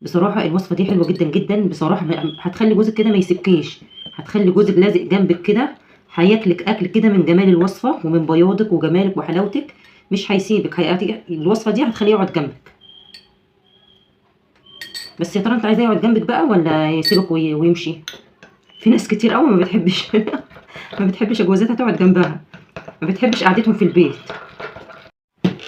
بصراحة الوصفة دي حلوة جدًا، جدًا، بصراحة هتخلّي جوزِك كده ما يسيبكيش، هتخلّي جوزِك لازق جنبِك كده، هياكلِك أكل كده من جمال الوصفة ومن بياضِك وجمالِك وحلاوتِك، مش هيسيبِك، الوصفة دي هتخلّيه يقعد جنبِك. بس يا ترى أنتِ عايزاه يقعد جنبِك بقى والّا يسيبِك ويمشي؟ في ناس كتير أوي ما بتحبش ما بتحبش جوازاتها تقعد جنبها، ما بتحبش قعدتهم في البيت.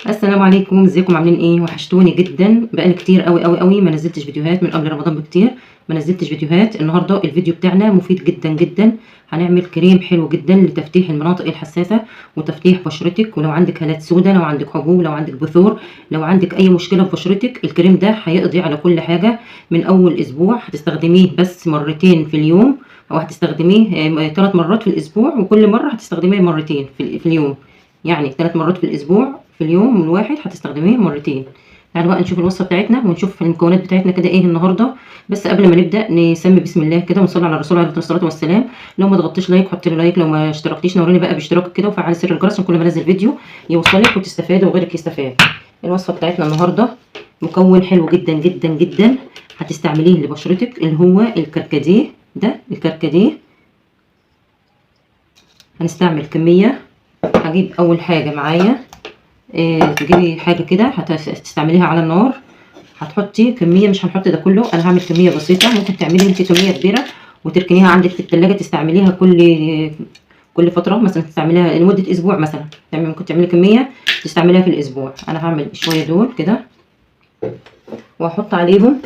السلام عليكم، ازيكم عاملين ايه؟ وحشتوني جدا، بقالي كتير قوي قوي قوي ما نزلتش فيديوهات، من قبل رمضان بكتير ما نزلتش فيديوهات. النهارده الفيديو بتاعنا مفيد جدا جدا، هنعمل كريم حلو جدا لتفتيح المناطق الحساسه وتفتيح بشرتك، ولو عندك هالات سوداء، لو عندك حبوب، لو عندك بثور، لو عندك اي مشكله في بشرتك، الكريم ده هيقضي على كل حاجه. من اول اسبوع هتستخدميه بس مرتين في اليوم، او هتستخدميه 3 مرات في الاسبوع، وكل مره هتستخدميه مرتين في اليوم، يعني 3 مرات في الاسبوع في اليوم الواحد هتستخدميه مرتين. تعالوا بقى نشوف الوصفه بتاعتنا ونشوف المكونات بتاعتنا كده ايه النهارده. بس قبل ما نبدا نسمي بسم الله كده ونصلي على الرسول عليه الصلاه والسلام. لو ما ضغطتش لايك حط لي لايك، لو ما اشتركتيش نوريني بقى باشتراكك كده وفعل زر الجرس عشان كل ما انزل فيديو يوصلك وتستفاد وغيرك يستفاد. الوصفه بتاعتنا النهارده مكون حلو جدا جدا جدا هتستعمليه لبشرتك، اللي هو الكركديه. ده الكركديه هنستعمل كميه. هجيب اول حاجه معايا تجيبي حاجه كده هتستعمليها على النار، هتحطي كميه، مش هنحط ده كله، انا هعمل كميه بسيطه. ممكن تعملي انت كميه كبيره وتركنيها عندك في التلاجة تستعمليها كل فتره، مثلا تستعمليها لمده اسبوع مثلا. ممكن تعملي كميه تستعمليها في الاسبوع. انا هعمل شويه دول كده وهحط عليهم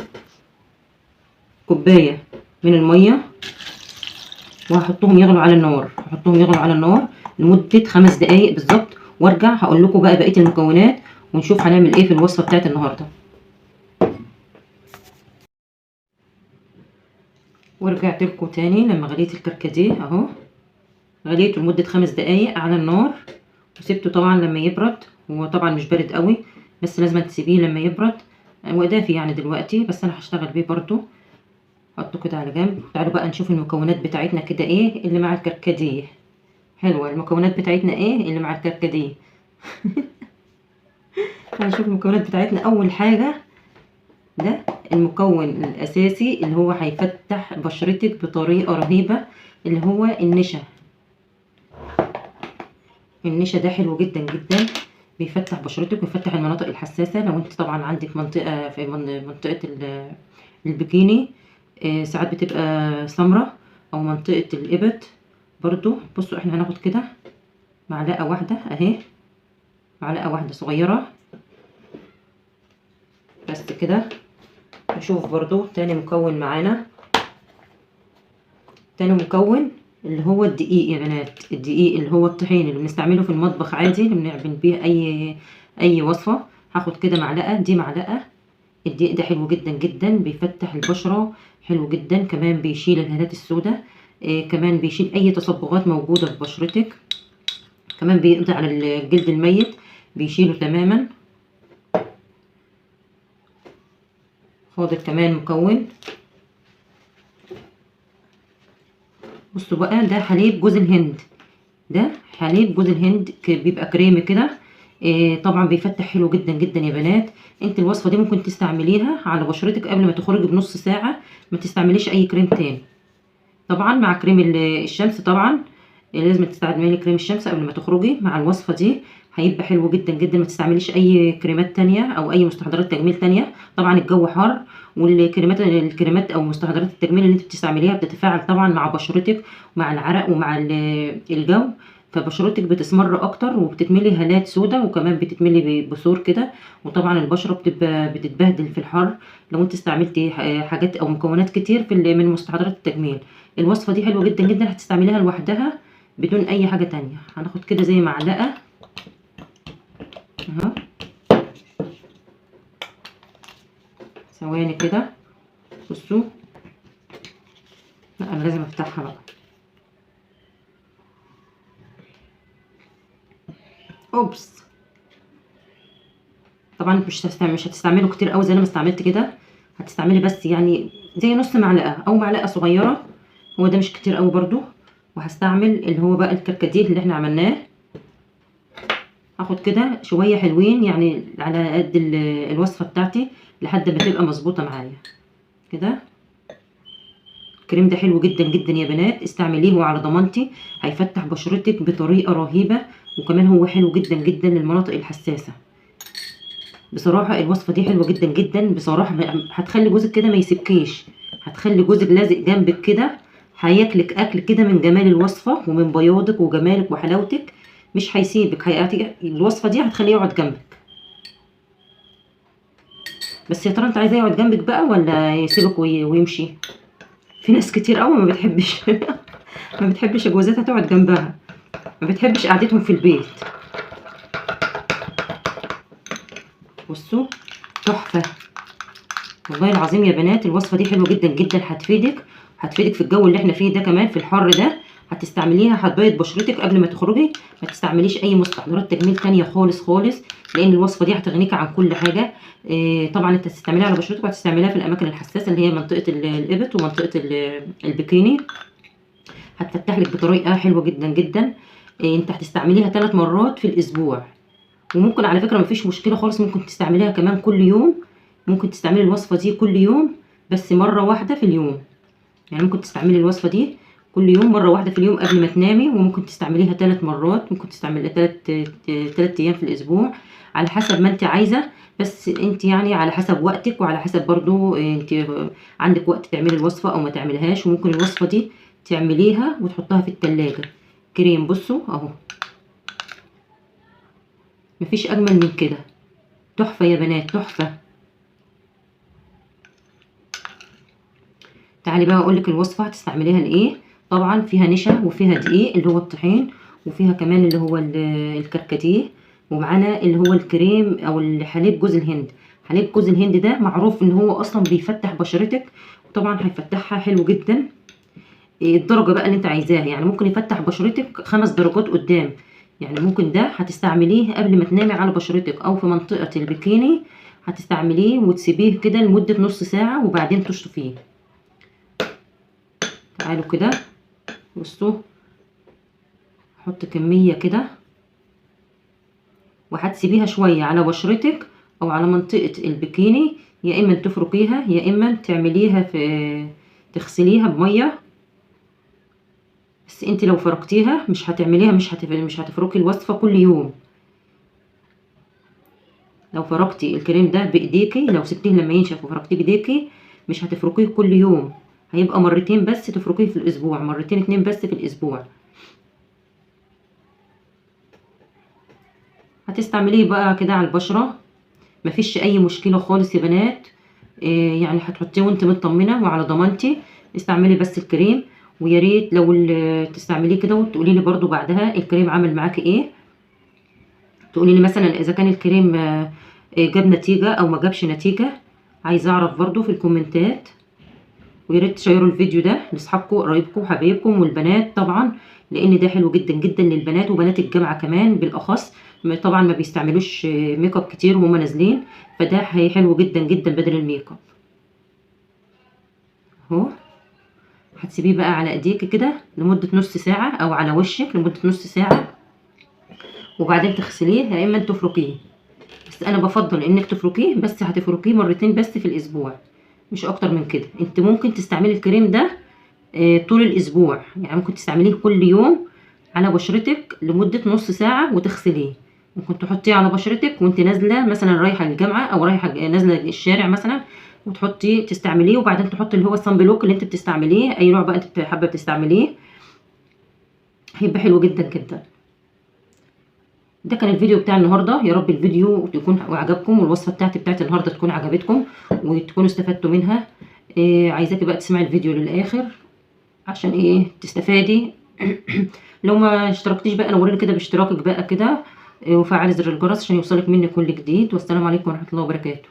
كوبايه من الميه، وهحطهم يغلوا على النار، هحطهم يغلوا على النار لمده 5 دقايق بالظبط، وارجع هقول لكم بقى بقيه المكونات ونشوف هنعمل ايه في الوصفه بتاعت النهارده. ورجعت لكم تاني لما غليت الكركديه اهو، غليته لمده 5 دقايق على النار وسبته طبعا لما يبرد. هو طبعا مش بارد قوي، بس لازم تسيبيه لما يبرد. هو دافي يعني دلوقتي، بس انا هشتغل بيه برضو. حطه كده على جنب. تعالوا بقى نشوف المكونات بتاعتنا كده ايه اللي مع الكركديه. حلوه المكونات بتاعتنا ايه اللي مع الكركديه. هنشوف المكونات بتاعتنا. اول حاجه ده المكون الاساسي اللي هو هيفتح بشرتك بطريقه رهيبه، اللي هو النشا. النشا ده حلو جدا جدا، بيفتح بشرتك ويفتح المناطق الحساسه. لو انت طبعا عندك منطقه في منطقه البكيني، ساعات بتبقى سمرة، او منطقه الابط برضو. بصوا احنا هناخد كده معلقه واحده اهي، معلقه واحده صغيره بس كده. نشوف برضو تاني مكون معانا. تاني مكون اللي هو الدقيق يا بنات، الدقيق اللي هو الطحين اللي بنستعمله في المطبخ عادي، اللي بنعمل بيه اي وصفه. هاخد كده معلقه، دي معلقه. الدقيق ده حلو جدا جدا، بيفتح البشره، حلو جدا، كمان بيشيل الهالات السوداء، كمان بيشيل اي تصبغات موجوده في بشرتك، كمان بيقضي على الجلد الميت، بيشيله تماما. فاضل كمان مكون. بصوا بقى، ده حليب جوز الهند. ده حليب جوز الهند بيبقى كريمي كده. طبعا بيفتح حلو جدا جدا يا بنات. انت الوصفه دي ممكن تستعمليها على بشرتك قبل ما تخرجي بنص ساعه، ما تستعمليش اي كريم تاني. طبعا مع كريم الشمس طبعا، لازم تستعملي كريم الشمس قبل ما تخرجي مع الوصفه دي، هيبقى حلو جدا جدا. ما تستعمليش اي كريمات تانية او اي مستحضرات تجميل تانية. طبعا الجو حار، والكريمات او مستحضرات التجميل اللي انت بتستعمليها بتتفاعل طبعا مع بشرتك ومع العرق ومع الجو، فبشرتك بتسمر اكتر وبتتملي هالات سوداء، وكمان بتتملي بثور كده، وطبعا البشره بتبقى بتتبهدل في الحر لو انت استعملتي حاجات او مكونات كتير من مستحضرات التجميل. الوصفه دي حلوه جدا جدا، هتستعمليها لوحدها بدون اي حاجه تانية. هناخد كده زي معلقه اهو، ثواني كده. بصوا، لا انا لازم افتحها بقى. اوبس. طبعا مش هتستعمله كتير قوي زي انا ما استعملت كده، هتستعملي بس يعني زي نص معلقه او معلقه صغيره، هو ده مش كتير قوي برضو. وهستعمل اللي هو بقى الكركديه اللي احنا عملناه. هاخد كده شويه حلوين يعني على قد الوصفه بتاعتي، لحد ما تبقى مظبوطه معايا كده. الكريم ده حلو جدا جدا يا بنات، استعمليه وعلى ضمانتي هيفتح بشرتك بطريقه رهيبه، وكمان هو حلو جدا جدا للمناطق الحساسه. بصراحه الوصفه دي حلوه جدا جدا بصراحه، هتخلي جوزك كده ما يسيبكيش، هتخلي جوزك لازق جنبك كده، هياكلك اكل كده من جمال الوصفه ومن بياضك وجمالك وحلاوتك، مش هيسيبك. الوصفه دي هتخليه يقعد جنبك. بس يا ترى انت عايزاه يقعد جنبك بقى ولا يسيبك ويمشي؟ في ناس كتير قوي ما بتحبش ما بتحبش جوزاتها تقعد جنبها، ما بتحبش قعدتهم في البيت. بصوا تحفه والله العظيم يا بنات، الوصفه دي حلوه جدا جدا، هتفيدك في الجو اللي احنا فيه ده، كمان في الحر ده هتستعمليها، هتبيض بشرتك قبل ما تخرجي. ما تستعمليش اي مستحضرات تجميل تانية خالص خالص، لان الوصفه دي هتغنيك عن كل حاجه. طبعا انت هتستعمليها على بشرتك وهتستعمليها في الاماكن الحساسه اللي هي منطقه الابط ومنطقه البكيني، هتفتح لك بطريقه حلوه جدا جدا. انت هتستعمليها 3 مرات في الاسبوع، وممكن على فكره مفيش مشكله خالص، ممكن تستعمليها كمان كل يوم، ممكن تستعملي الوصفه دي كل يوم بس مره واحده في اليوم. يعني ممكن تستعملي الوصفه دي كل يوم مره واحده في اليوم قبل ما تنامي، وممكن تستعمليها 3 مرات، ممكن تستعمليها 3 ايام في الاسبوع على حسب ما انت عايزه. بس انت يعني على حسب وقتك وعلى حسب برضو انت عندك وقت تعملي الوصفه او ما تعمليهاش. وممكن الوصفه دي تعمليها وتحطها في التلاجة. كريم بصوا اهو، مفيش اجمل من كده، تحفه يا بنات تحفه. تعالي بقى اقول لك الوصفه هتستعمليها لايه. طبعا فيها نشا وفيها دقيق اللي هو الطحين، وفيها كمان اللي هو الكركديه، ومعانا اللي هو الكريم او الحليب جوز الهند. حليب جوز الهند ده معروف ان هو اصلا بيفتح بشرتك، وطبعا هيفتحها حلو جدا. الدرجه بقى اللي انت عايزاها، يعني ممكن يفتح بشرتك 5 درجات قدام. يعني ممكن ده هتستعمليه قبل ما تنامي على بشرتك او في منطقه البكيني، هتستعمليه وتسيبيه كده لمده نص ساعه وبعدين تشطفيه. تعالوا كده بصوا، حط كمية كده وهتسيبيها شوية على بشرتك او على منطقة البكيني، يا اما تفركيها يا اما تعمليها في تغسليها بمية. بس انت لو فركتيها مش هتعمليها، مش هتفركي الوصفة كل يوم. لو فركتي الكريم ده بايديكي، لو سبتيه لما ينشف وفركتيه بايديكي مش هتفركيه كل يوم، هيبقى مرتين بس تفركيه في الاسبوع، مرتين 2 بس في الاسبوع. هتستعمليه بقى كده على البشرة، مفيش اي مشكلة خالص يا بنات. يعني هتحطيه وانت مطمنة وعلى ضمانتي. استعملي بس الكريم، ويا ريت لو تستعمليه كده وتقولي لي برضو بعدها الكريم عمل معاكي ايه. تقولي لي مثلا اذا كان الكريم جاب نتيجة او ما جابش نتيجة، عايزه اعرف برضو في الكومنتات. ويا ريت تشيروا الفيديو ده لاصحابكم وقرايبكم وحبايبكم والبنات طبعا، لان ده حلو جدا جدا للبنات وبنات الجامعه كمان بالاخص. طبعا ما بيستعملوش ميك اب كتير وهم نازلين، فده حلو جدا جدا بدل الميك اب. اهو هتسيبيه بقى على ايديك كده لمده نص ساعه او على وشك لمده نص ساعه، وبعدين تغسليه يا اما تفركيه. بس انا بفضل انك تفركيه، بس هتفركيه مرتين بس في الاسبوع مش اكتر من كده. انت ممكن تستعملي الكريم ده طول الاسبوع، يعني ممكن تستعمليه كل يوم على بشرتك لمدة نص ساعة وتغسليه. ممكن تحطيه على بشرتك وانت نازلة مثلا رايحة الجامعة او رايحة نازلة الشارع مثلا، وتحطي تستعمليه، وبعدين تحطي اللي هو الصن بلوك اللي انت بتستعمليه، اي نوع بقى انت حابة تستعمليه، هيبقى حلو جدا جدا. ده كان الفيديو بتاع النهارده، يا رب الفيديو يكون عجبكم والوصفه بتاعت النهارده تكون عجبتكم وتكونوا استفدتوا منها. عايزاكي بقى تسمعي الفيديو للاخر عشان تستفادي. لو ما اشتركتيش بقى نوريني كده باشتراكك بقى كده، وفعلي زر الجرس عشان يوصلك مني كل جديد. والسلام عليكم ورحمه الله وبركاته.